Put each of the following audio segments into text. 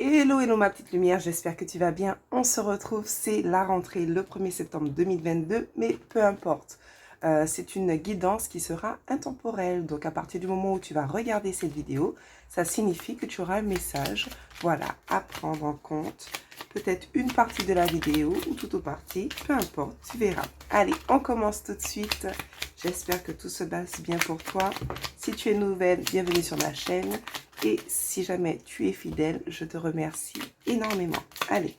Hello, hello ma petite lumière, j'espère que tu vas bien. On se retrouve, c'est la rentrée le 1er septembre 2022, mais peu importe. C'est une guidance qui sera intemporelle. Donc à partir du moment où tu vas regarder cette vidéo, ça signifie que tu auras un message, voilà, à prendre en compte. Peut-être une partie de la vidéo ou toute autre partie, peu importe, tu verras. Allez, on commence tout de suite. J'espère que tout se passe bien pour toi. Si tu es nouvelle, bienvenue sur ma chaîne. Et si jamais tu es fidèle, je te remercie énormément. Allez,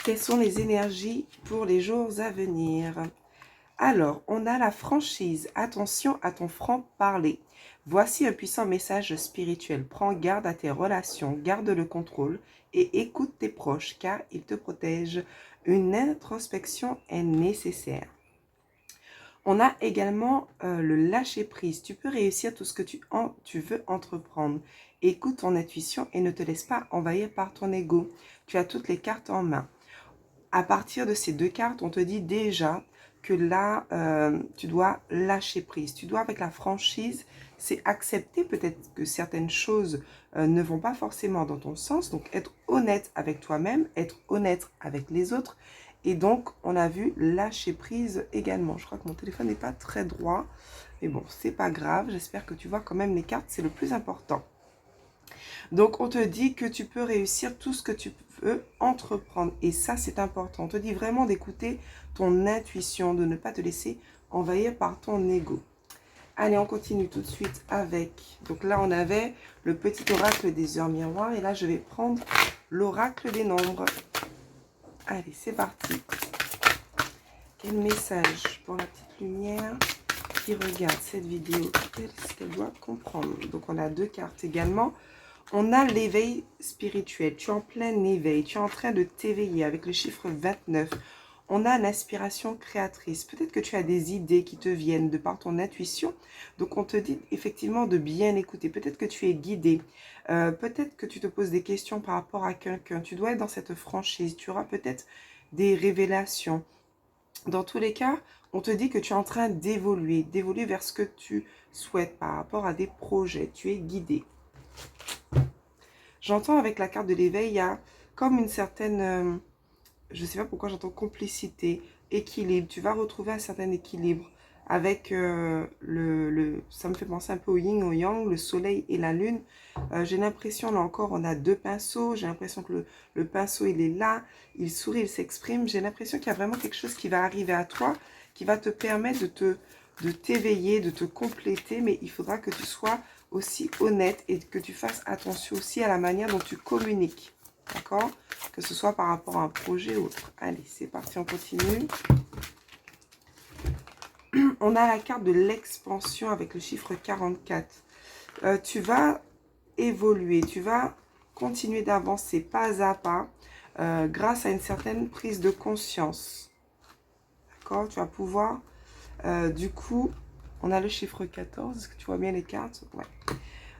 quelles sont les énergies pour les jours à venir? Alors, on a la franchise. Attention à ton franc-parler. Voici un puissant message spirituel. Prends garde à tes relations, garde le contrôle et écoute tes proches car ils te protègent. Une introspection est nécessaire. On a également le lâcher-prise. Tu peux réussir tout ce que tu veux entreprendre. Écoute ton intuition et ne te laisse pas envahir par ton ego. Tu as toutes les cartes en main. À partir de ces deux cartes, on te dit déjà que là, tu dois lâcher prise. Tu dois, avec la franchise, c'est accepter peut-être que certaines choses ne vont pas forcément dans ton sens. Donc, être honnête avec toi-même, être honnête avec les autres. Et donc, on a vu lâcher prise également. Je crois que mon téléphone n'est pas très droit. Mais bon, c'est pas grave. J'espère que tu vois quand même les cartes. C'est le plus important. Donc, on te dit que tu peux réussir tout ce que tu veux entreprendre. Et ça, c'est important. On te dit vraiment d'écouter ton intuition, de ne pas te laisser envahir par ton ego. Allez, on continue tout de suite avec... Donc là, on avait le petit oracle des heures miroirs. Et là, je vais prendre l'oracle des nombres. Allez, c'est parti. Quel message pour la petite lumière qui regarde cette vidéo? Qu'est-ce qu'elle doit comprendre? Donc, on a deux cartes également. On a l'éveil spirituel. Tu es en plein éveil. Tu es en train de t'éveiller avec le chiffre 29. On a l'inspiration créatrice. Peut-être que tu as des idées qui te viennent de par ton intuition. Donc, on te dit effectivement de bien écouter. Peut-être que tu es guidé. Peut-être que tu te poses des questions par rapport à quelqu'un. Tu dois être dans cette franchise. Tu auras peut-être des révélations. Dans tous les cas, on te dit que tu es en train d'évoluer vers ce que tu souhaites par rapport à des projets. Tu es guidé. J'entends avec la carte de l'éveil, il y a comme une certaine, je ne sais pas pourquoi j'entends complicité, équilibre. Tu vas retrouver un certain équilibre avec ça me fait penser un peu au yin, au yang, le soleil et la lune. J'ai l'impression, là encore, on a deux pinceaux. J'ai l'impression que le pinceau, il est là, il sourit, il s'exprime. J'ai l'impression qu'il y a vraiment quelque chose qui va arriver à toi, qui va te permettre de t'éveiller, de te compléter, mais il faudra que tu sois aussi honnête et que tu fasses attention aussi à la manière dont tu communiques, d'accord? Que ce soit par rapport à un projet ou autre. Allez, c'est parti, on continue. On a la carte de l'expansion avec le chiffre 44. Tu vas évoluer, tu vas continuer d'avancer pas à pas grâce à une certaine prise de conscience, d'accord? Tu vas pouvoir, du coup, on a le chiffre 14, est-ce que tu vois bien les cartes? Ouais.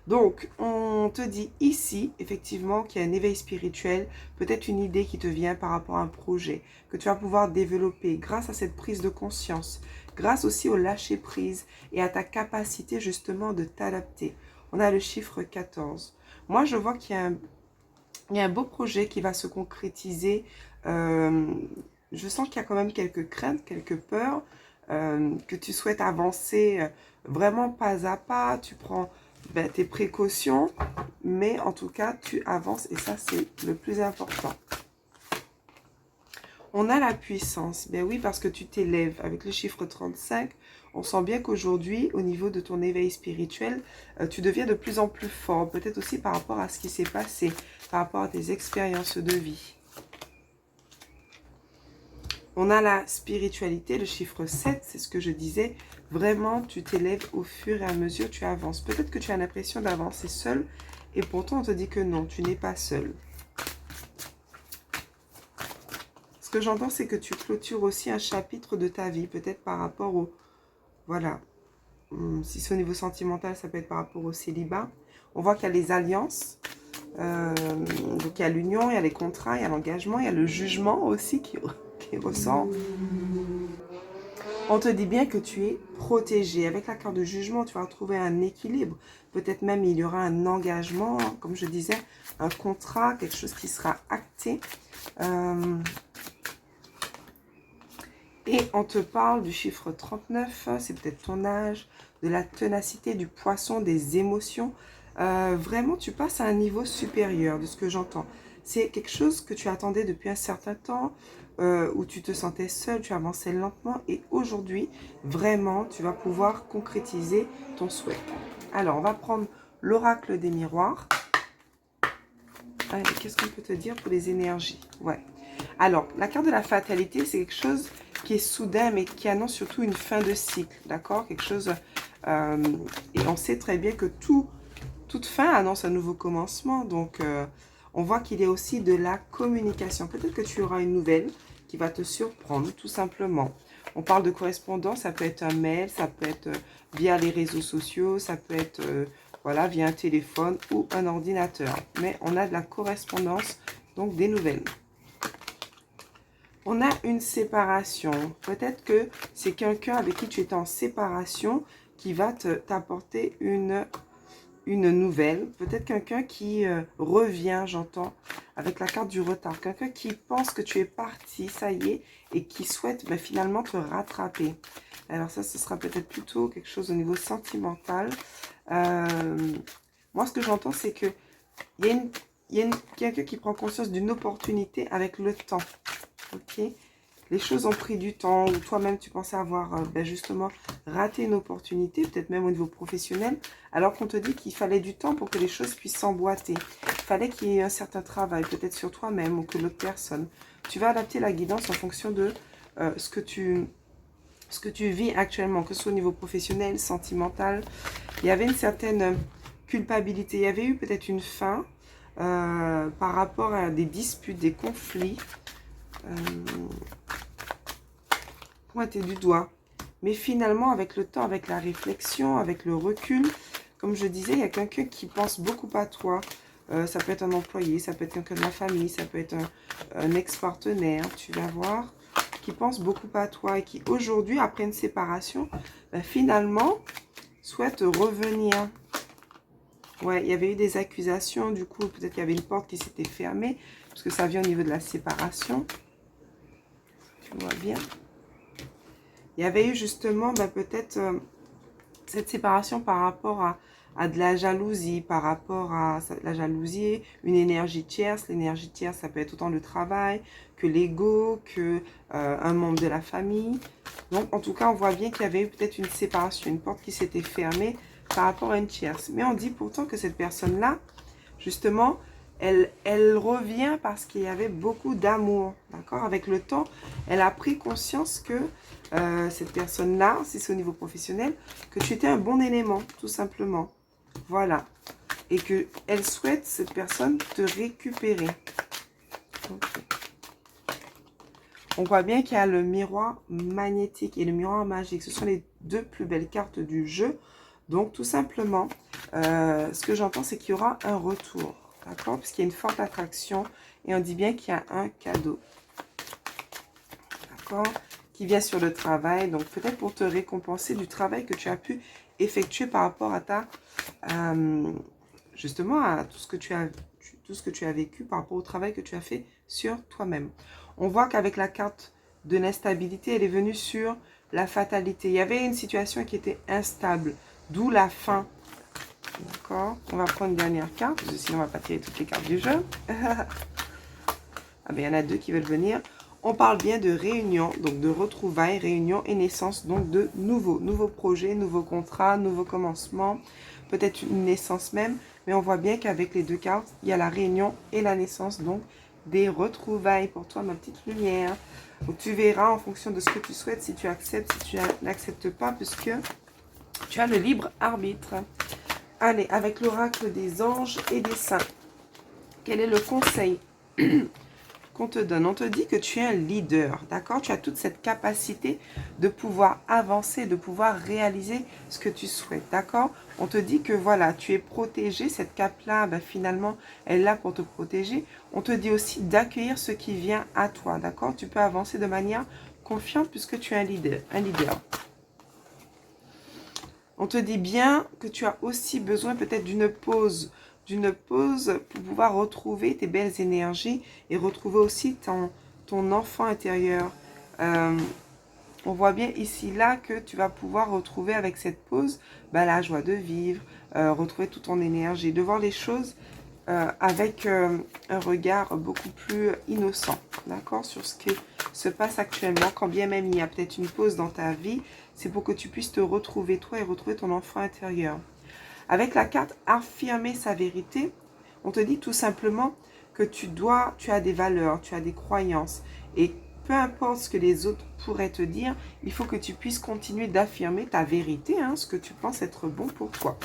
Donc, on te dit ici, effectivement, qu'il y a un éveil spirituel, peut-être une idée qui te vient par rapport à un projet, que tu vas pouvoir développer grâce à cette prise de conscience, grâce aussi au lâcher-prise et à ta capacité justement de t'adapter. On a le chiffre 14. Moi, je vois qu'il y a un beau projet qui va se concrétiser. Je sens qu'il y a quand même quelques craintes, quelques peurs, que tu souhaites avancer vraiment pas à pas. Tu prends tes précautions, mais en tout cas, tu avances et ça, c'est le plus important. On a la puissance. Ben oui, parce que tu t'élèves. Avec le chiffre 35, on sent bien qu'aujourd'hui, au niveau de ton éveil spirituel, tu deviens de plus en plus fort. Peut-être aussi par rapport à ce qui s'est passé, par rapport à tes expériences de vie. On a la spiritualité, le chiffre 7, c'est ce que je disais. Vraiment, tu t'élèves au fur et à mesure, tu avances. Peut-être que tu as l'impression d'avancer seul, et pourtant on te dit que non, tu n'es pas seul. Ce que j'entends, c'est que tu clôtures aussi un chapitre de ta vie, peut-être par rapport au... Voilà. Si c'est au niveau sentimental, ça peut être par rapport au célibat. On voit qu'il y a les alliances. Donc il y a l'union, il y a les contrats, il y a l'engagement, il y a le jugement aussi qui ressort. On te dit bien que tu es protégé. Avec la carte de jugement, tu vas retrouver un équilibre. Peut-être même il y aura un engagement, comme je disais, un contrat, quelque chose qui sera acté. Et on te parle du chiffre 39, c'est peut-être ton âge, de la ténacité, du poisson, des émotions. Vraiment, tu passes à un niveau supérieur de ce que j'entends. C'est quelque chose que tu attendais depuis un certain temps, où tu te sentais seul, tu avançais lentement. Et aujourd'hui, vraiment, tu vas pouvoir concrétiser ton souhait. Alors, on va prendre l'oracle des miroirs. Qu'est-ce qu'on peut te dire pour les énergies? Ouais. Alors, la carte de la fatalité, c'est quelque chose qui est soudain, mais qui annonce surtout une fin de cycle, d'accord? Quelque chose... et on sait très bien que toute fin annonce un nouveau commencement. Donc, on voit qu'il y a aussi de la communication. Peut-être que tu auras une nouvelle qui va te surprendre, tout simplement. On parle de correspondance, ça peut être un mail, ça peut être via les réseaux sociaux, ça peut être voilà, via un téléphone ou un ordinateur. Mais on a de la correspondance, donc des nouvelles. On a une séparation. Peut-être que c'est quelqu'un avec qui tu es en séparation qui va t'apporter une nouvelle. Peut-être quelqu'un qui revient, j'entends, avec la carte du retard. Quelqu'un qui pense que tu es parti, ça y est, et qui souhaite finalement te rattraper. Alors ça, ce sera peut-être plutôt quelque chose au niveau sentimental. Moi, ce que j'entends, c'est que il y a quelqu'un qui prend conscience d'une opportunité avec le temps. Ok, les choses ont pris du temps, ou toi-même tu pensais avoir justement raté une opportunité, peut-être même au niveau professionnel, alors qu'on te dit qu'il fallait du temps pour que les choses puissent s'emboîter. Il fallait qu'il y ait un certain travail, peut-être sur toi-même ou que l'autre personne. Tu vas adapter la guidance en fonction de ce que tu vis actuellement, que ce soit au niveau professionnel, sentimental. Il y avait une certaine culpabilité, il y avait eu peut-être une fin par rapport à des disputes, des conflits. Pointer du doigt. Mais finalement, avec le temps, avec la réflexion, avec le recul, comme je disais, il y a quelqu'un qui pense beaucoup à toi. Ça peut être un employé, ça peut être quelqu'un de la famille, ça peut être un ex-partenaire, tu vas voir, qui pense beaucoup à toi et qui aujourd'hui, après une séparation, finalement, souhaite revenir. Ouais, il y avait eu des accusations, du coup, peut-être qu'il y avait une porte qui s'était fermée, parce que ça vient au niveau de la séparation. Tu vois bien. Il y avait eu justement peut-être cette séparation par rapport à de la jalousie, par rapport à la jalousie, une énergie tierce. L'énergie tierce, ça peut être autant le travail que l'ego, que un membre de la famille. Donc, en tout cas, on voit bien qu'il y avait eu peut-être une séparation, une porte qui s'était fermée par rapport à une tierce. Mais on dit pourtant que cette personne-là, justement, elle revient parce qu'il y avait beaucoup d'amour, d'accord? Avec le temps, elle a pris conscience que cette personne-là, si c'est au niveau professionnel, que tu étais un bon élément, tout simplement. Voilà. Et qu'elle souhaite, cette personne, te récupérer. Okay. On voit bien qu'il y a le miroir magnétique et le miroir magique. Ce sont les deux plus belles cartes du jeu. Donc, tout simplement, ce que j'entends, c'est qu'il y aura un retour. D'accord? Puisqu'il y a une forte attraction. Et on dit bien qu'il y a un cadeau. D'accord? Qui vient sur le travail. Donc, peut-être pour te récompenser du travail que tu as pu effectuer par rapport à ta... justement, à tout ce que tu as vécu par rapport au travail que tu as fait sur toi-même. On voit qu'avec la carte de l'instabilité, elle est venue sur la fatalité. Il y avait une situation qui était instable, d'où la fin. D'accord? On va prendre une dernière carte, parce que sinon on va pas tirer toutes les cartes du jeu. Ah ben, il y en a deux qui veulent venir. On parle bien de réunion, donc de retrouvailles, réunion et naissance, donc de nouveaux projets, nouveaux contrats, nouveaux commencements, peut-être une naissance même, mais on voit bien qu'avec les deux cartes, il y a la réunion et la naissance, donc des retrouvailles pour toi, ma petite lumière. Donc tu verras en fonction de ce que tu souhaites, si tu acceptes, si tu n'acceptes pas, puisque tu as le libre arbitre. Allez, avec l'oracle des anges et des saints, quel est le conseil qu'on te donne? On te dit que tu es un leader, d'accord? Tu as toute cette capacité de pouvoir avancer, de pouvoir réaliser ce que tu souhaites, d'accord? On te dit que voilà, tu es protégé, cette cape-là, finalement, elle est là pour te protéger. On te dit aussi d'accueillir ce qui vient à toi, d'accord? Tu peux avancer de manière confiante puisque tu es un leader. On te dit bien que tu as aussi besoin peut-être d'une pause pour pouvoir retrouver tes belles énergies et retrouver aussi ton enfant intérieur. On voit bien ici, là, que tu vas pouvoir retrouver avec cette pause la joie de vivre, retrouver toute ton énergie, de voir les choses avec un regard beaucoup plus innocent, d'accord, sur ce qui se passe actuellement. Quand bien même il y a peut-être une pause dans ta vie, c'est pour que tu puisses te retrouver toi et retrouver ton enfant intérieur. Avec la carte affirmer sa vérité, on te dit tout simplement que tu as des valeurs, tu as des croyances et peu importe ce que les autres pourraient te dire, il faut que tu puisses continuer d'affirmer ta vérité, hein, ce que tu penses être bon pour toi.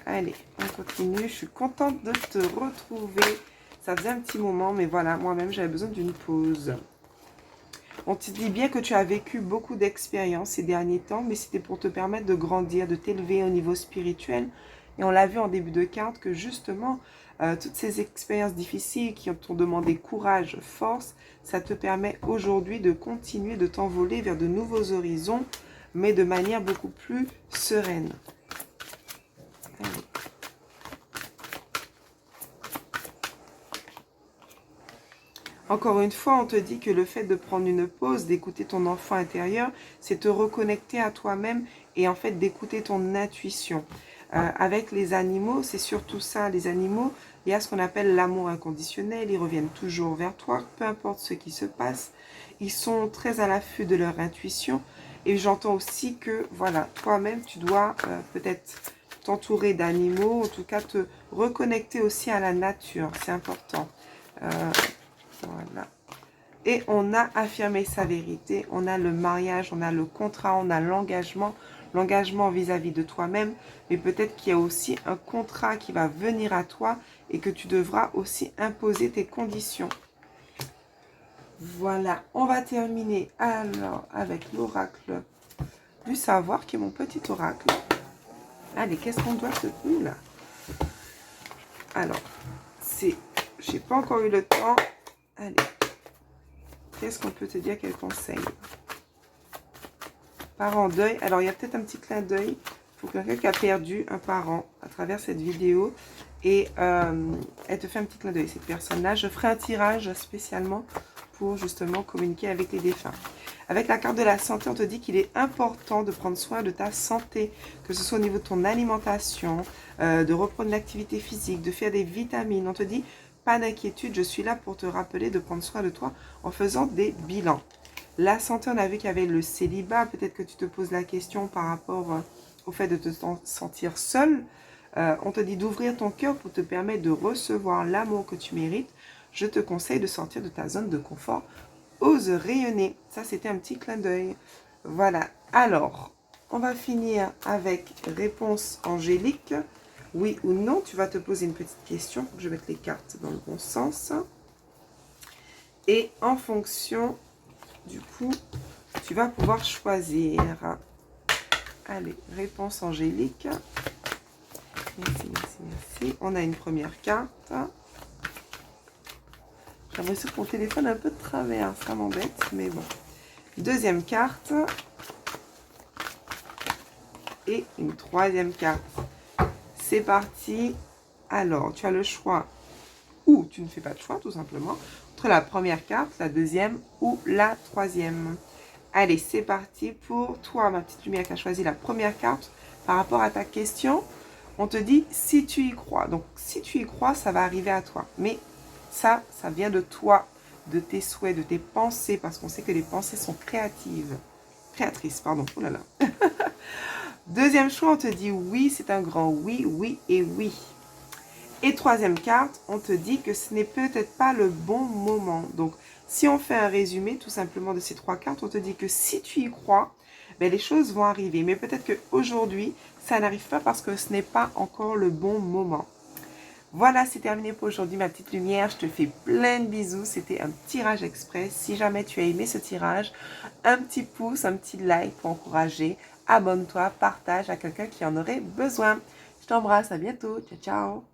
Allez, on continue. Je suis contente de te retrouver. Ça faisait un petit moment, mais voilà, moi-même, j'avais besoin d'une pause. On te dit bien que tu as vécu beaucoup d'expériences ces derniers temps, mais c'était pour te permettre de grandir, de t'élever au niveau spirituel. Et on l'a vu en début de carte que justement, toutes ces expériences difficiles qui t'ont demandé courage, force, ça te permet aujourd'hui de continuer de t'envoler vers de nouveaux horizons, mais de manière beaucoup plus sereine. Allez. Encore une fois, on te dit que le fait de prendre une pause, d'écouter ton enfant intérieur, c'est te reconnecter à toi-même et en fait d'écouter ton intuition. Avec les animaux, c'est surtout ça, les animaux, il y a ce qu'on appelle l'amour inconditionnel, ils reviennent toujours vers toi, peu importe ce qui se passe. Ils sont très à l'affût de leur intuition et j'entends aussi que, voilà, toi-même, tu dois peut-être t'entourer d'animaux, en tout cas te reconnecter aussi à la nature, c'est important. Voilà. Et on a affirmé sa vérité, on a le mariage, on a le contrat, on a l'engagement vis-à-vis de toi-même, mais peut-être qu'il y a aussi un contrat qui va venir à toi et que tu devras aussi imposer tes conditions. Voilà, on va terminer alors avec l'oracle du savoir qui est mon petit oracle. Allez, qu'est-ce qu'on doit se dire là? Alors, j'ai pas encore eu le temps. Allez. Qu'est-ce qu'on peut te dire? Quel conseil? Parent en deuil. Alors, il y a peut-être un petit clin d'œil pour quelqu'un qui a perdu un parent à travers cette vidéo. Et elle te fait un petit clin d'œil, cette personne-là. Je ferai un tirage spécialement pour justement communiquer avec les défunts. Avec la carte de la santé, on te dit qu'il est important de prendre soin de ta santé, que ce soit au niveau de ton alimentation, de reprendre l'activité physique, de faire des vitamines. On te dit, pas d'inquiétude, je suis là pour te rappeler de prendre soin de toi en faisant des bilans. La santé, on a vu qu'il y avait le célibat. Peut-être que tu te poses la question par rapport au fait de te sentir seul. On te dit d'ouvrir ton cœur pour te permettre de recevoir l'amour que tu mérites. Je te conseille de sortir de ta zone de confort. Ose rayonner. Ça, c'était un petit clin d'œil. Voilà. Alors, on va finir avec réponse angélique. Oui ou non, tu vas te poser une petite question. Je vais mettre les cartes dans le bon sens. Et en fonction, du coup, tu vas pouvoir choisir. Allez, réponse angélique. Merci, merci, merci. On a une première carte. J'ai l'impression que mon téléphone est un peu de travers. Ça m'embête, mais bon. Deuxième carte. Et une troisième carte. C'est parti. Alors, tu as le choix. Ou tu ne fais pas de choix, tout simplement. Entre la première carte, la deuxième ou la troisième. Allez, c'est parti pour toi, ma petite lumière qui a choisi la première carte. Par rapport à ta question, on te dit si tu y crois. Donc, si tu y crois, ça va arriver à toi. Mais ça vient de toi, de tes souhaits, de tes pensées, parce qu'on sait que les pensées sont créatives. Créatrices, pardon. Oh là là. Deuxième choix, on te dit oui, c'est un grand oui, oui et oui. Et troisième carte, on te dit que ce n'est peut-être pas le bon moment. Donc, si on fait un résumé tout simplement de ces trois cartes, on te dit que si tu y crois, ben, les choses vont arriver. Mais peut-être qu'aujourd'hui, ça n'arrive pas parce que ce n'est pas encore le bon moment. Voilà, c'est terminé pour aujourd'hui, ma petite lumière. Je te fais plein de bisous. C'était un tirage express. Si jamais tu as aimé ce tirage, un petit pouce, un petit like pour encourager. Abonne-toi, partage à quelqu'un qui en aurait besoin. Je t'embrasse, à bientôt. Ciao, ciao.